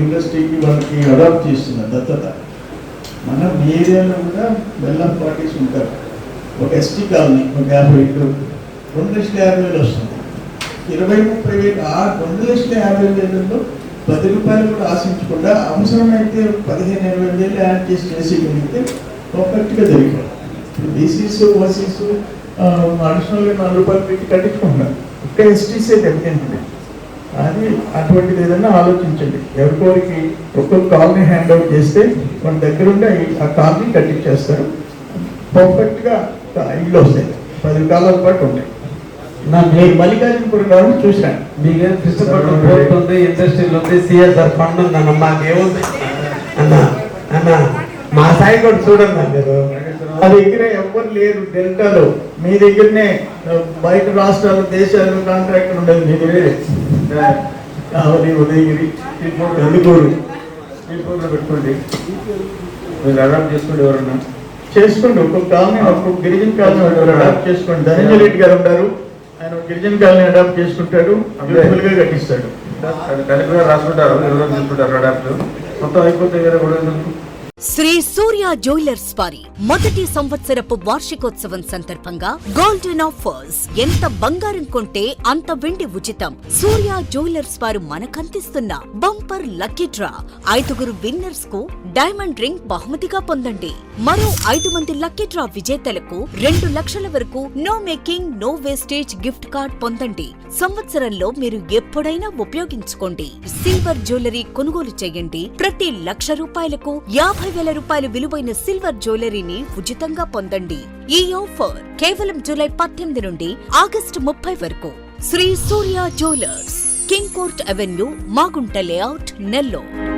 ఇండస్ట్రీకి వాళ్ళకి అడాప్ట్ చేస్తున్నారు దత్తత. మన ఏరియాలో కూడా వెల్లం పార్టీస్ ఉంటారు. ఒక ఎస్టీ కాలనీ ఒక 50 ఇళ్ళు 2,50,000 వస్తుంది. 20-30 వేలు ఆ 2,50,000లో 10 రూపాయలు కూడా ఆశించకుండా అవసరమైతే 15-20 వేలు యాడ్ చేసేయగలిగితే పర్ఫెక్ట్గా జరిగిపోతుంది. ఇప్పుడు బీసీస్ ఓసీస్ అడిషనల్గా 4 రూపాయలు పెట్టి కట్టించుకుంటున్నారు. ఇక్కడ ఎస్టీసే డెఫినెట్లీ అది అటువంటిది ఏదైనా ఆలోచించండి. ఎవరికోరికి ఒక్కొక్క కాలనీ హ్యాండ్ అవుట్ చేస్తే మన దగ్గరుండి ఆ కాలనీ కట్టించేస్తారు. పర్ఫెక్ట్గా ఇల్లు వస్తాయి, 10 కాలాల పాటు ఉంటాయి. నేను మల్లికార్జునపురం గారిని చూశాను. మీకేం కృష్ణపట్నం పోర్ట్ ఉంది, ఇండస్ట్రీలు ఉంది, సిఎస్ఆర్ ఫండ్ ఉంది అన్న. మాకేముంది అన్న మా సాయి కూడా చూడండి మీరు. మా దగ్గర ఎవరు లేరు డెల్టాలో. మీ దగ్గరనే బయట రాష్ట్రాలు దేశాలు కాంట్రాక్టర్ ఉండేది. మీ దగ్గరే కావాలి ఉదయగిరి ఎందుకూరు పెట్టుకోండి. మీరు అడాప్ట్ చేసుకోండి. ఎవరన్నా చేసుకోండి. ఒక్కొక్క కాలనీ ఒక్కొక్క గిరిజన కాలనీ అడాప్ట్ చేసుకోండి. ధనంజయ రెడ్డి గారు ఉంటారు, ఆయన గిరిజన కాలనీ అడాప్ట్ చేసుకుంటాడు, గా కట్టిస్తాడు. కలిపి రాసుకుంటారు, ఎవరో తీసుకుంటారు అడాప్ట్. మొత్తం అయిపోతాయి కదా కూడా. శ్రీ సూర్య జ్యువెలర్స్ వారి మొదటి సంవత్సరపు వార్షికోత్సవం సందర్భంగా గోల్డెన్ ఆఫర్స్. ఎంత బంగారం కొంటే అంత వెండి ఉచితం. సూర్య జ్యువెలర్స్ వారు మనకందిస్తున్న బంపర్ లక్కీ డ్రా. 5 విన్నర్స్ కు డైమండ్ రింగ్ బహుమతిగా పొందండి. మరో 5 మంది లక్కీ డ్రా విజేతలకు 2 లక్షల వరకు no making no wastage gift card పొందండి. సంవత్సరంలో మీరు ఎప్పుడైనా ఉపయోగించుకోండి. సిల్వర్ జ్యువెలరీ కొనుగోలు చేయండి. ప్రతి ₹1,00,000కు 50,000 రూపాయలు విలువైన సిల్వర్ జ్యువెలరీని ఉచితంగా పొందండి. ఈ ఆఫర్ కేవలం జూలై 18 నుండి ఆగస్టు 30 వరకు. Shri Surya jewellers, king court avenue, Magunta layout, Nellore.